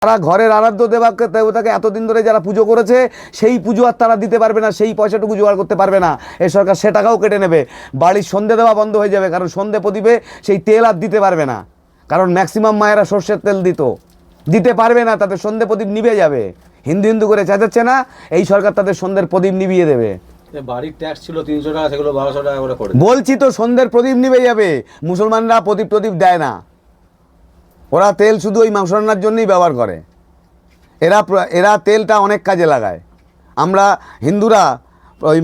তারা ঘরের আরাধ্য দেবতাকে এতদিন ধরে যারা পুজো করেছে সেই পুজো আর তারা দিতে পারবে না, সেই পয়সাটুকু জোগাড় করতে পারবে না। এই সরকার সে টাকাও কেটে নেবে। বাড়ির সন্ধে দেওয়া বন্ধ হয়ে যাবে, কারণ সন্ধে প্রদীপে সেই তেল আর দিতে পারবে না। কারণ ম্যাক্সিমাম মায়েরা সর্ষের তেল দিতে পারবে না, তাদের সন্ধে প্রদীপ নিভে যাবে। হিন্দু হিন্দু করে চেঁচাচ্ছে না, এই সরকার তাদের সন্ধ্যের প্রদীপ নিভিয়ে দেবে। বাড়ির ট্যাক্স ছিল 300 টাকা, সেগুলো 1200 টাকা করে করে বলছি তো, সন্ধ্যের প্রদীপ নিভে যাবে। মুসলমানরা প্রদীপ প্রদীপ দেয় না, ওরা তেল শুধু ওই মাংস রান্নার জন্যই ব্যবহার করে। এরা তেলটা অনেক কাজে লাগায়। আমরা হিন্দুরা ওই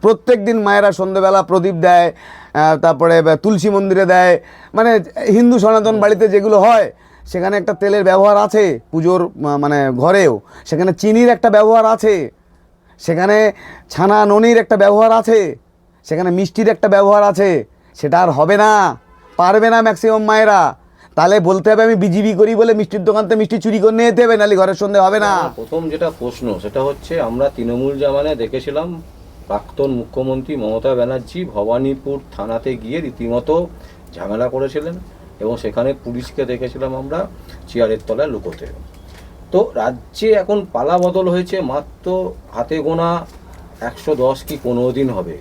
প্রত্যেক দিন মায়েরা সন্ধ্যেবেলা প্রদীপ দেয়, তারপরে তুলসী মন্দিরে দেয়, মানে হিন্দু সনাতন বাড়িতে যেগুলো হয় সেখানে একটা তেলের ব্যবহার আছে। পুজোর মানে ঘরেও সেখানে চিনির একটা ব্যবহার আছে, সেখানে ছানা ননির একটা ব্যবহার আছে, সেখানে মিষ্টির একটা ব্যবহার আছে। সেটা আর হবে না, পারবে না ম্যাক্সিমাম মায়েরা। তাহলে বলতে হবে আমি বিজিবি করি বলে মিষ্টির দোকান থেকে মিষ্টি চুরি করে নিয়ে যেতে হবে, নাহলে ঘরের সন্ধে হবে না। প্রথম যেটা প্রশ্ন সেটা হচ্ছে, আমরা তৃণমূল জামানে দেখেছিলাম প্রাক্তন মুখ্যমন্ত্রী মমতা ব্যানার্জি ভবানীপুর থানাতে গিয়ে রীতিমতো ঝামেলা করেছিলেন, এবং সেখানে পুলিশকে দেখেছিলাম আমরা চেয়ারের তলায় লুকোতে। তো রাজ্যে এখন পালা বদল হয়েছে, মাত্র হাতে গোনা 110 কি 15 দিন হবে।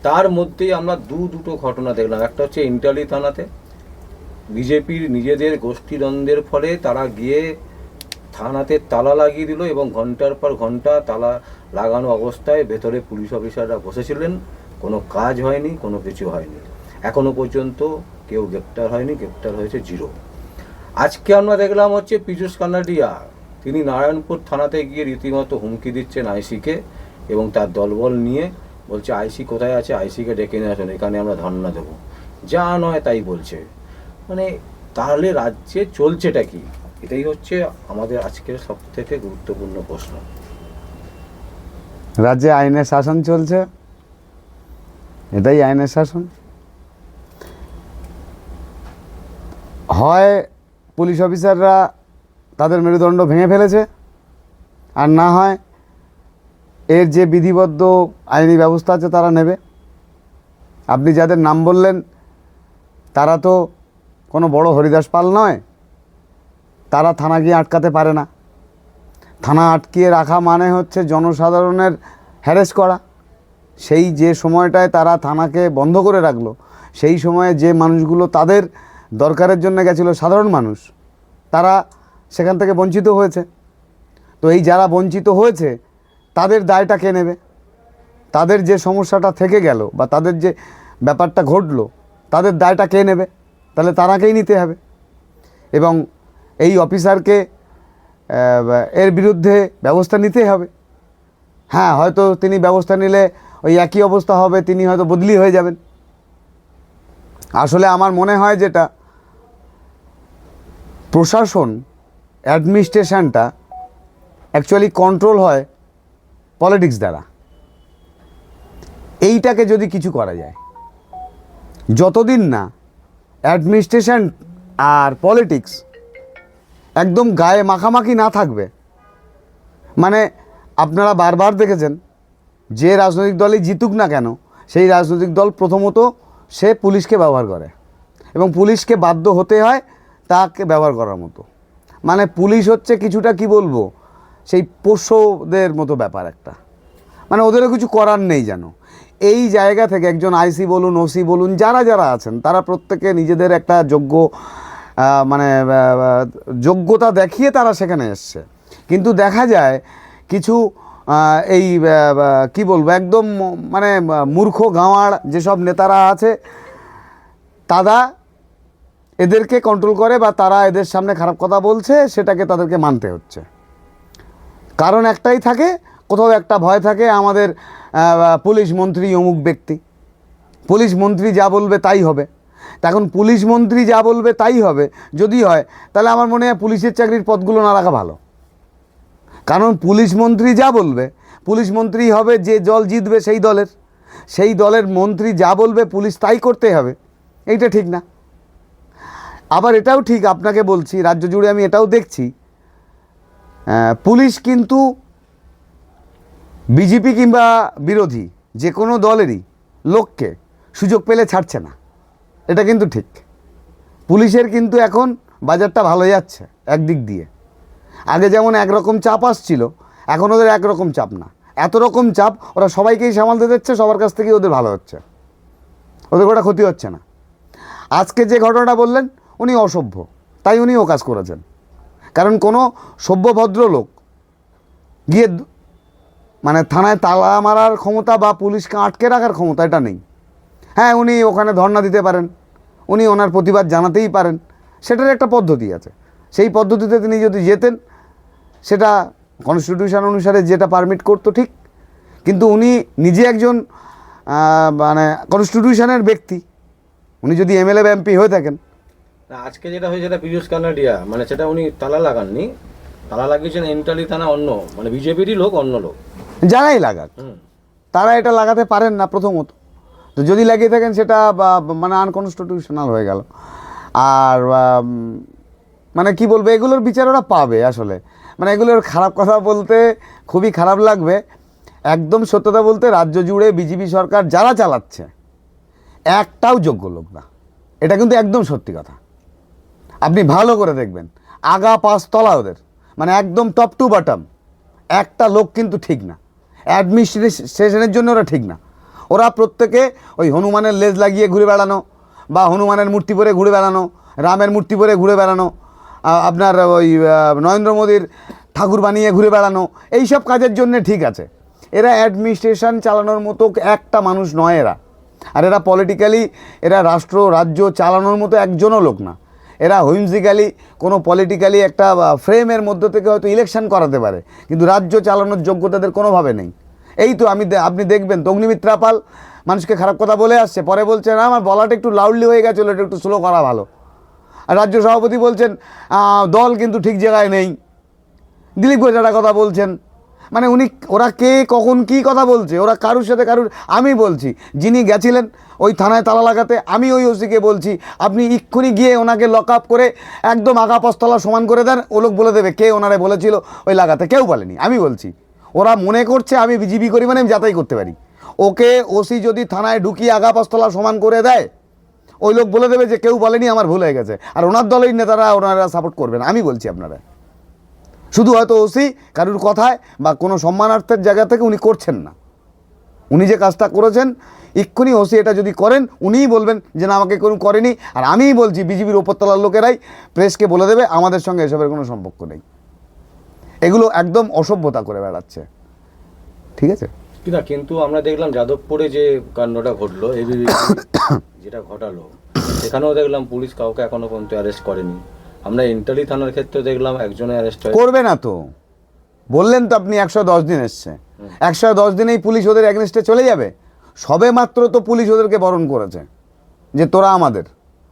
তার মধ্যেই আমরা দুটো ঘটনা দেখলাম। একটা হচ্ছে ইন্টালি থানাতে বিজেপির নিজেদের গোষ্ঠীদ্বন্দ্বের ফলে তারা গিয়ে থানাতে তালা লাগিয়ে দিল, এবং ঘন্টার পর ঘন্টা তালা লাগানো অবস্থায় ভেতরে পুলিশ অফিসাররা বসেছিলেন। কোনো কাজ হয়নি, কোনো কিছু হয়নি, এখনো পর্যন্ত কেউ গ্রেপ্তার হয়নি, গ্রেপ্তার হয়েছে 0। আজকে আমরা দেখলাম হচ্ছে পীযূষ কানাডিয়া, তিনি নারায়ণপুর থানাতে গিয়ে রীতিমতো হুমকি দিচ্ছেন আইসিকে, এবং তার দলবল নিয়ে বলছে আইসি কোথায় আছে, আইসিকে ডেকে নিয়ে আসুন, এখানে আমরা ধর্ণা দেবো। যা নয় তাই বলছে। মানে তাহলে রাজ্যে চলছেটা কি? এটাই হচ্ছে আমাদের আজকের সবথেকে গুরুত্বপূর্ণ প্রশ্ন। রাজ্যে আইনের শাসন চলছে, এটাই আইনের শাসন। হয় পুলিশ অফিসাররা তাদের মেরুদণ্ড ভেঙে ফেলেছে, আর না হয় এর যে বিধিবদ্ধ আইনি ব্যবস্থা আছে তারা নেবে। আপনি যাদের নাম বললেন তারা তো কোনো বড় হরিদাস পাল নয়, তারা থানা গিয়ে আটকাতে পারে না। থানা আটকিয়ে রাখা মানে হচ্ছে জনসাধারণের হ্যারেস করা। সেই যে সময়টায় তারা থানাকে বন্ধ করে রাখলো, সেই সময়ে যে মানুষগুলো তাদের দরকারের জন্য গেছিলো, সাধারণ মানুষ, তারা সেখান থেকে বঞ্চিত হয়েছে। তো এই যারা বঞ্চিত হয়েছে তাদের দায়টা কে নেবে? তাদের যে সমস্যাটা থেকে গেল বা তাদের যে ব্যাপারটা ঘটলো, তাদের দায়টা কে নেবে? তাহলে তারাকেই নিতে হবে। এবং এই অফিসারকে এর বিরুদ্ধে ব্যবস্থা নিতে হবে। হ্যাঁ, হয়তো তিনি ব্যবস্থা নিলে ওই একই অবস্থা হবে, তিনি হয়তো বদলি হয়ে যাবেন। আসলে আমার মনে হয় যেটা প্রশাসন, অ্যাডমিনিস্ট্রেশনটা অ্যাকচুয়ালি কন্ট্রোল হয় পলিটিক্স দ্বারা। এইটাকে যদি কিছু করা যায়, যতদিন না অ্যাডমিনিস্ট্রেশন আর পলিটিক্স একদম গায়ে মাখামাখি না থাকবে, মানে আপনারা বারবার দেখেছেন যে রাজনৈতিক দলই জিতুক না কেন, সেই রাজনৈতিক দল প্রথমত সে পুলিশকে ব্যবহার করে, এবং পুলিশকে বাধ্য হতে হয় তাকে ব্যবহার করার মতো। মানে পুলিশ হচ্ছে কিছুটা কি বলবো, সেই পোষ্যদের মতো ব্যাপার একটা, মানে ওদেরও কিছু করার নেই যেন। এই জায়গা থেকে একজন আইসি বলুন, ওসি বলুন, যারা যারা আছেন তারা প্রত্যেকে নিজেদের একটা মানে যোগ্যতা দেখিয়ে তারা সেখানে এসছে। কিন্তু দেখা যায় কিছু এই কি বলবো, একদম মানে মূর্খ গাঁওয়ার যেসব নেতারা আছে, তারা এদেরকে কন্ট্রোল করে, বা তারা এদের সামনে খারাপ কথা বলছে, সেটাকে তাদেরকে মানতে হচ্ছে। কারণ একটাই থাকে, কোথাও একটা ভয় থাকে, আমাদের পুলিশ মন্ত্রী অমুক ব্যক্তি, পুলিশ মন্ত্রী যা বলবে তাই হবে। এখন পুলিশ মন্ত্রী যা বলবে তাই হবে যদি হয়, তাহলে আমার মনে হয় পুলিশের চাকরির পদগুলো না রাখা ভালো। কারণ পুলিশ মন্ত্রী যা বলবে, পুলিশ মন্ত্রী হবে যে দল জিতবে সেই দলের মন্ত্রী যা বলবে পুলিশ তাই করতে হবে, এইটা ঠিক না। আবার এটাও ঠিক, আপনাকে বলছি, রাজ্য জুড়ে আমি এটাও দেখছি, পুলিশ কিন্তু বিজেপি কিংবা বিরোধী যে কোনো দলেরই লোককে সুযোগ পেলে ছাড়ছে না, এটা কিন্তু ঠিক। পুলিশের কিন্তু এখন বাজারটা ভালো যাচ্ছে একদিক দিয়ে, আগে যেমন একরকম চাপ আসছিল, এখন ওদের একরকম চাপ না, এত রকম চাপ, ওরা সবাইকেই সামালতে দিচ্ছে, সবার কাছ থেকেই ওদের ভালো হচ্ছে, ওদের কোনো ক্ষতি হচ্ছে না। আজকে যে ঘটনাটা বললেন, উনি অসভ্য, তাই উনি ও কাজ করেছেন। কারণ কোনো সভ্য ভদ্রলোক গিয়ে মানে থানায় তালা মারার ক্ষমতা বা পুলিশকে আটকে রাখার ক্ষমতা এটা নেই। হ্যাঁ, উনি ওখানে ধর্ণা দিতে পারেন, উনি ওনার প্রতিবাদ জানাতেই পারেন, সেটার একটা পদ্ধতি আছে। সেই পদ্ধতিতে তিনি যদি যেতেন, সেটা কনস্টিটিউশন অনুসারে যেটা পারমিট করতো ঠিক, কিন্তু উনি নিজে একজন মানে কনস্টিটিউশনের ব্যক্তি, উনি যদি এমএলএ বা এমপি হয়ে থাকেন। না, আজকে যেটা হয়েছে সেটা পীযূষ কানাডিয়া, মানে সেটা উনি তালা লাগাননি, তালা লাগিয়েছেন এন্টালি থানা অন্য, মানে বিজেপিরই লোক, অন্য লোক যারাই লাগাক, তারা এটা লাগাতে পারেন না প্রথমত। তো যদি লাগিয়ে থাকেন সেটা মানে আনকনস্টিটিউশনাল হয়ে গেল। আর মানে কি বলবো, এগুলোর বিচার ওরা পাবে আসলে। মানে এগুলোর খারাপ কথা বলতে খুবই খারাপ লাগবে, একদম সত্যতা বলতে রাজ্য জুড়ে বিজেপি সরকার যারা চালাচ্ছে একটাও যোগ্য লোক না, এটা কিন্তু একদম সত্যি কথা। আপনি ভালো করে দেখবেন, আগা পাঁচ তলা ওদের, মানে একদম টপ টু বটম একটা লোক কিন্তু ঠিক না, অ্যাডমিনিস্ট্রেশনের জন্য ওরা ঠিক না। ওরা প্রত্যেকে ওই হনুমানের লেজ লাগিয়ে ঘুরে বেড়ানো, বা হনুমানের মূর্তি পরে ঘুরে বেড়ানো, রামের মূর্তি পরে ঘুরে বেড়ানো, আপনার ওই নরেন্দ্র মোদীর ঠাকুর বানিয়ে ঘুরে বেড়ানো, এইসব কাজের জন্য ঠিক আছে। এরা অ্যাডমিনিস্ট্রেশন চালানোর মতো একটা মানুষ নয় এরা। আর এরা পলিটিক্যালি, এরা রাষ্ট্র রাজ্য চালানোর মতো একজনও লোক না। এরা হুইমজিক্যালি কোনো পলিটিক্যালি একটা ফ্রেমের মধ্য থেকে হয়তো ইলেকশন করাতে পারে, কিন্তু রাজ্য চালানোর যোগ্যতা তাদের কোনোভাবে নেই। এই তো আপনি দেখবেন অগ্নিমিত্রা পাল মানুষকে খারাপ কথা বলে আসছে, পরে বলছে না আমার বলাটা একটু লাউডলি হয়ে গেছিলো, এটা একটু স্লো করা ভালো। আর রাজ্য সভাপতি বলছেন দল কিন্তু ঠিক জায়গায় নেই। দিলীপ ঘোষ একটা কথা বলছেন, মানে ওরা কে কখন কি কথা বলছে, ওরা কারুর সাথে কারুর। আমি বলছি, যিনি গেছিলেন ওই থানায় তালা লাগাতে, আমি ওই ওসিকে বলছি আপনি এক্ষুনি গিয়ে ওনাকে লক আপ করে একদম আগা পস্তলা সমান করে দেন, ও লোক বলে দেবে কে ওনারে বলেছিল ওই লাগাতে, কেউ বলেনি। আমি বলছি ওরা মনে করছে আমি বিজেপি করি মানে আমি যাতাই করতে পারি। ওকে ওসি যদি থানায় ঢুকিয়ে আগা পস্তলা সমান করে দেয়, ওই লোক বলে দেবে যে কেউ বলেনি, আমার ভুল হয়ে গেছে, আর ওনার দলের নেতারা ওনারা সাপোর্ট করবেন। আমি বলছি আপনারা, শুধু হয়তো ওসি কারুর কথায় বা কোনো সম্মানার্থের জায়গা থেকে উনি করছেন না। উনি যে কাজটা করেছেন, এক্ষুনি ওসি এটা যদি করেন, উনিই বলবেন যে না আমাকে কোনো করেনি। আর আমিই বলছি বিজেপির ওপরতলার লোকেরাই প্রেসকে বলে দেবে আমাদের সঙ্গে এসবের কোনো সম্পর্ক নেই। এগুলো একদম অসভ্যতা করে বেড়াচ্ছে, ঠিক আছে কিনা? কিন্তু আমরা দেখলাম যাদবপুরে যে কাণ্ডটা ঘটলো, এবিবি যেটা ঘটালো, সেখানেও দেখলাম পুলিশ কাউকে এখনো পর্যন্ত অ্যারেস্ট করেনি। আমরা ইন্টালি থানার ক্ষেত্রে দেখলাম একজনের অ্যারেস্ট করবে না। তো বললেন তো আপনি 110 দিন এসছে, 110 দিনেই পুলিশ ওদের এগেনস্টে চলে যাবে? সবে মাত্র তো পুলিশ ওদেরকে বরণ করেছে যে তোরা আমাদের,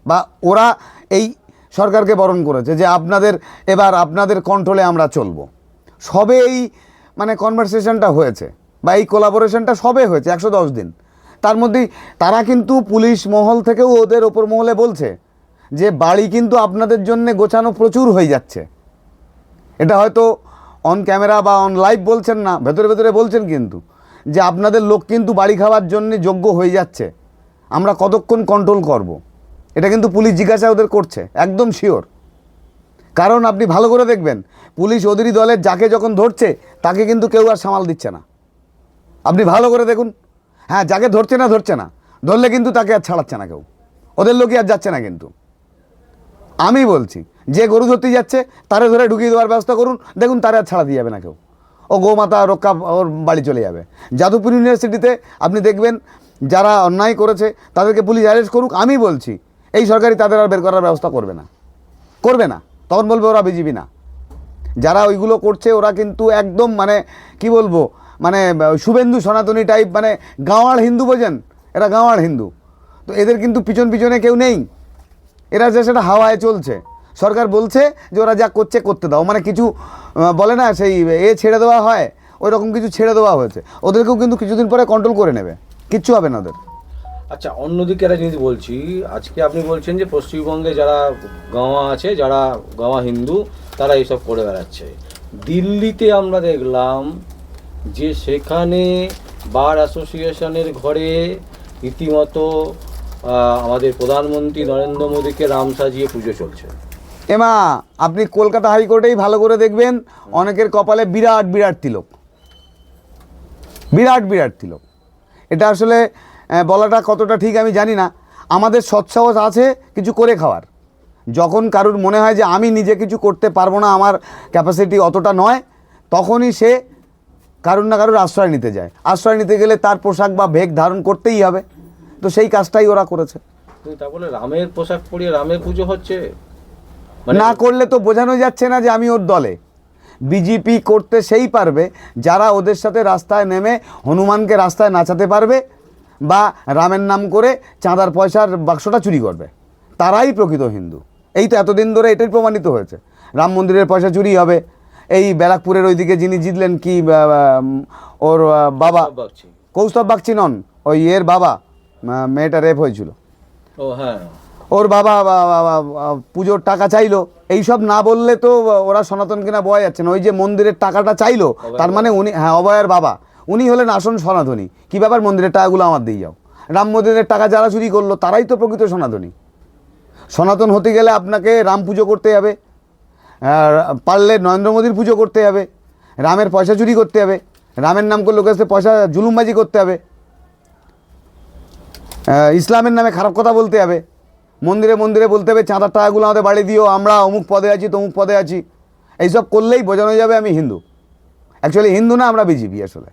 বা ওরা এই সরকারকে বরণ করেছে যে এবার আপনাদের কন্ট্রোলে আমরা চলবো। সবে এই মানে কনভারসেশনটা হয়েছে বা এই কোলাবোরেশনটা সবে হয়েছে 110 দিন। তার মধ্যেই তারা কিন্তু পুলিশ মহল থেকেও ওদের ওপর মহলে বলছে যে বাড়ি কিন্তু আপনাদের জন্য গোছানো প্রচুর হয়ে যাচ্ছে। এটা হয়তো অন ক্যামেরা বা অন লাইভ বলছেন না, ভেতরে ভেতরে বলছেন কিন্তু যে আপনাদের লোক কিন্তু বাড়ি খাওয়ার জন্য যোগ্য হয়ে যাচ্ছে, আমরা কতক্ষণ কন্ট্রোল করব। এটা কিন্তু পুলিশ জিজ্ঞাসা ওদের করছে, একদম শিওর। কারণ আপনি ভালো করে দেখবেন, পুলিশ ওদেরই দলের যাকে যখন ধরছে তাকে কিন্তু কেউ আর সামাল দিচ্ছে না। আপনি ভালো করে দেখুন, হ্যাঁ যাকে ধরছে না ধরলে কিন্তু তাকে আর ছাড়াচ্ছে না কেউ, ওদের লোকই আর যাচ্ছে না। কিন্তু আমি বলছি যে গরু ধরতে যাচ্ছে তারে ধরে ঢুকিয়ে দেওয়ার ব্যবস্থা করুন, দেখুন তারে আর ছাড়া দিয়ে যাবে না কেউ, ও গোমাতা রক্ষা ওর বাড়ি চলে যাবে। যাদবপুর ইউনিভার্সিটিতে আপনি দেখবেন যারা অন্যায় করেছে তাদেরকে পুলিশ অ্যারেস্ট করুক। আমি বলছি এই সরকারি তাদের আর বের করার ব্যবস্থা করবে না, তখন বলবে ওরা বিজেপি না। যারা ওইগুলো করছে ওরা কিন্তু একদম মানে কি বলবো, মানে শুভেন্দু সনাতনী টাইপ, মানে গাঁওয়াড় হিন্দু, বোঝেন? এরা গাঁওয়াড় হিন্দু। তো এদের কিন্তু পিছনে কেউ নেই, এরা যে সেটা হাওয়ায় চলছে। সরকার বলছে যে ওরা যা করতে দাও, মানে কিছু বলে না সেই ছেড়ে দেওয়া হয়, ওই রকম কিছু ছেড়ে দেওয়া হয়েছে। ওদেরকেও কিন্তু কিছুদিন পরে কন্ট্রোল করে নেবে, কিচ্ছু হবে না ওদের। আচ্ছা, অন্যদিকে একটা জিনিস বলছি, আজকে আপনি বলছেন যে পশ্চিমবঙ্গে যারা গাঁওয়া আছে, যারা গাঁওয়া হিন্দু, তারা এইসব করে বেড়াচ্ছে। দিল্লিতে আমরা দেখলাম যে সেখানে বার অ্যাসোসিয়েশনের ঘরে রীতিমতো আমাদের প্রধানমন্ত্রী নরেন্দ্র মোদীকে রাম সাজিয়ে পুজো চলছে। এমা আপনি কলকাতা হাইকোর্টেই ভালো করে দেখবেন, অনেকের কপালে বিরাট বিরাট তিলক, বিরাট বিরাট তিলক। এটা আসলে বলাটা কতটা ঠিক আমি জানি না। আমাদের সৎসাহস আছে কিছু করে খাওয়ার। যখন কারুর মনে হয় যে আমি নিজে কিছু করতে পারবো না, আমার ক্যাপাসিটি অতটা নয়, তখনই সে কারুর না কারুর আশ্রয় নিতে যায়। আশ্রয় নিতে গেলে তার পোশাক বা ভেক ধারণ করতেই হবে, তো সেই কাজটাই ওরা করেছে। তা বলে রামের পোশাক পরিয়ে রামের পুজো হচ্ছে, না করলে তো বোঝানো যাচ্ছে না যে আমি ওর দলে। বিজেপি করতে সেই পারবে যারা ওদের সাথে রাস্তায় নেমে হনুমানকে রাস্তায় নাচাতে পারবে বা রামের নাম করে চাঁদার পয়সার বাক্সটা চুরি করবে, তারাই প্রকৃত হিন্দু। এই তো এতদিন ধরে এটাই প্রমাণিত হয়েছে। রাম মন্দিরের পয়সা চুরি হবে, এই ব্যারাকপুরের ওইদিকে যিনি জিতলেন কি ওর বাবা বাগচি। কৌস্তব বাগচি নন, ওই এর বাবা, মেয়েটা রেপ হয়েছিল, ও হ্যাঁ, ওর বাবা পুজোর টাকা চাইলো। এইসব না বললে তো ওরা সনাতন কিনা বোঝা যাচ্ছে না। ওই যে মন্দিরের টাকাটা চাইলো, তার মানে উনি, হ্যাঁ, অভয়ের বাবা, উনি হলেন আসন সনাতনী। কী ব্যাপার, মন্দিরের টাকাগুলো আমার দিয়ে যাও। রাম মন্দিরের টাকা যারা চুরি করলো তারাই তো প্রকৃত সনাতনী। সনাতন হতে গেলে আপনাকে রাম পুজো করতে হবে, পারলে নরেন্দ্র মোদীর পুজো করতে হবে, রামের পয়সা চুরি করতে হবে, রামের নাম করে লোকের সাথে পয়সা জুলুমবাজি করতে হবে, ইসলামের নামে খারাপ কথা বলতে হবে, মন্দিরে মন্দিরে বলতে হবে চাঁদার টাকাগুলো আমাদের বাড়ি দিও, আমরা অমুক পদে আছি তমুক পদে আছি। এইসব করলেই বোঝানো যাবে আমি হিন্দু। অ্যাকচুয়ালি হিন্দু না, আমরা বিজেপি আসলে।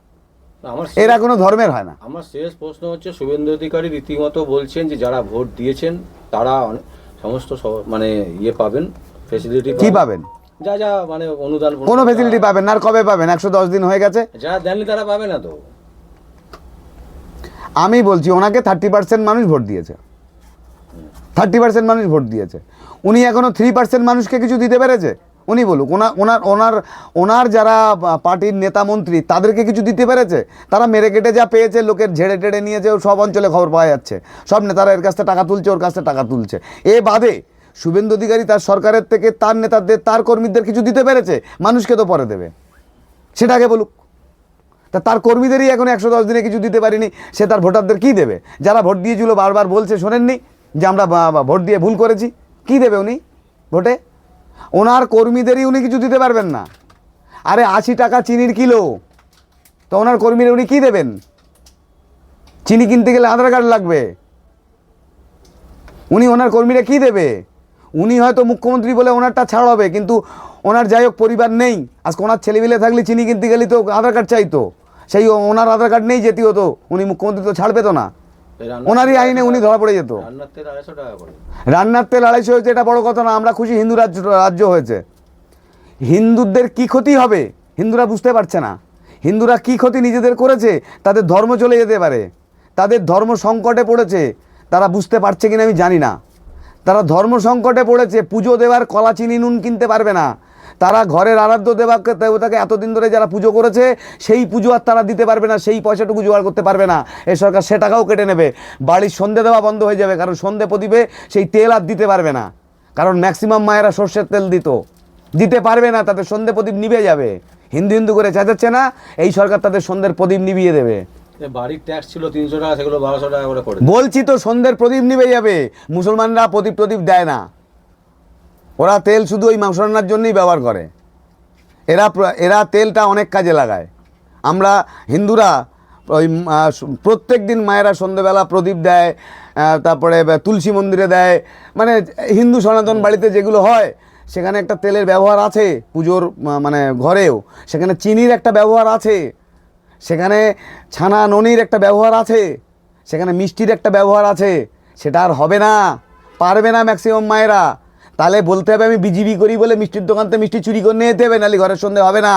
আমার এরা কোনো ধর্মের হয় না। আমার শেষ প্রশ্ন হচ্ছে, শুভেন্দু অধিকারী রীতিমতো বলছেন যে যারা ভোট দিয়েছেন তারা সমস্ত মানে ইয়ে পাবেন, ফেসিলিটি কি পাবেন? যা যা মানে অনুদান, কোনো ফেসিলিটি পাবেন না। আর কবে পাবেন? 110 দিন হয়ে গেছে। যারা দেননি তারা পাবে না তো। আমি বলছি ওনাকে 30% মানুষ ভোট দিয়েছে, 30% মানুষ ভোট দিয়েছে। উনি এখনও 3% মানুষকে কিছু দিতে পেরেছে? উনি বলুক, ওনার যারা পার্টির নেতা মন্ত্রী তাদেরকে কিছু দিতে পেরেছে? তারা মেরে কেটে যা পেয়েছে, লোকের ঝেড়ে টেড়ে নিয়েছে, সব অঞ্চলে খবর পাওয়া যাচ্ছে। সব নেতারা এর কাছ থেকে টাকা তুলছে, ওর কাছ থেকে টাকা তুলছে। এ বাদে শুভেন্দু অধিকারী তার সরকারের থেকে তার নেতাদের, তার কর্মীদের কিছু দিতে পেরেছে? মানুষকে তো পরে দেবে, সেটাকে বলুক। তা তার কর্মীদেরই এখন 110 দিনে কিছু দিতে পারিনি, সে তার ভোটারদের কী দেবে? যারা ভোট দিয়েছিল বারবার বলছে, শোনেননি যে আমরা ভোট দিয়ে ভুল করেছি, কী দেবে উনি ভোটে? ওনার কর্মীদেরই উনি কিছু দিতে পারবেন না। আরে 80 টাকা চিনির কিলো, তো ওনার কর্মীরা উনি কী দেবেন? চিনি কিনতে গেলে আধার কার্ড লাগবে, উনি ওনার কর্মীরা কী দেবে? উনি হয়তো মুখ্যমন্ত্রী বলে ওনারটা ছাড় হবে, কিন্তু ওনার যাই হোক পরিবার নেই। আজকে ওনার ছেলেপিলে থাকলে চিনি কিনতে গেলে তো আধার কার্ড চাইতো, সেই ওনার আধার কার্ড নেই, যেতে হতো, উনি মুখ্যমন্ত্রী তো ছাড় পেতো না, ওনারই আইনে উনি ধরা পড়ে যেত। রান্নার তেল 250 টাকা করে, রান্নার তেল 250 হয়েছে, এটা বড় কথা না। আমরা খুশি হিন্দু রাজ্য হয়েছে। হিন্দুদের কি ক্ষতি হবে হিন্দুরা বুঝতে পারছে না। হিন্দুরা কি ক্ষতি নিজেদের করেছে, তাদের ধর্ম চলে যেতে পারে, তাদের ধর্ম সংকটে পড়েছে, তারা বুঝতে পারছে কিনা আমি জানি না। তারা ধর্ম সংকটে পড়েছে, পুজো দেওয়ার কলা চিনি নুন কিনতে পারবে না। তারা ঘরের আরাধ্য দেবতাকে এতদিন ধরে যারা পুজো করেছে, সেই পুজো আর তারা দিতে পারবে না, সেই পয়সাটুকু জোগাড় করতে পারবে না। এই সরকার সে টাকাও কেটে নেবে, বাড়ির সন্ধে দেওয়া বন্ধ হয়ে যাবে, কারণ সন্ধে প্রদীপে সেই তেল আর দিতে পারবে না। কারণ ম্যাক্সিমাম মায়েরা সর্ষের তেল দিতে পারবে না, তাদের সন্ধে প্রদীপ নিভে যাবে। হিন্দু হিন্দু করে চেঁচাচ্ছে না, এই সরকার তাদের সন্ধ্যের প্রদীপ নিভিয়ে দেবে। বাড়ির ট্যাক্স ছিল 300 টাকা, সেগুলো 1200 টাকা করে করে। বলছি তো, সন্ধ্যের প্রদীপ নিভে যাবে। মুসলমানরা প্রদীপ দেয় না, ওরা তেল শুধু ওই মাংস রান্নার জন্যই ব্যবহার করে। এরা তেলটা অনেক কাজে লাগায়। আমরা হিন্দুরা ওই প্রত্যেক দিন মায়েরা সন্ধ্যেবেলা প্রদীপ দেয়, তারপরে তুলসী মন্দিরে দেয়, মানে হিন্দু সনাতন বাড়িতে যেগুলো হয় সেখানে একটা তেলের ব্যবহার আছে, পুজোর মানে ঘরেও সেখানে চিনির একটা ব্যবহার আছে, সেখানে ছানা ননির একটা ব্যবহার আছে, সেখানে মিষ্টির একটা ব্যবহার আছে। সেটা আর হবে না, পারবে না ম্যাক্সিমাম মায়েরা। তাহলে বলতে হবে আমি বিজেপি করি বলে মিষ্টির দোকান থেকে মিষ্টি চুরি করে নিয়ে যেতে হবে, নাহলে ঘরের সন্ধে হবে না।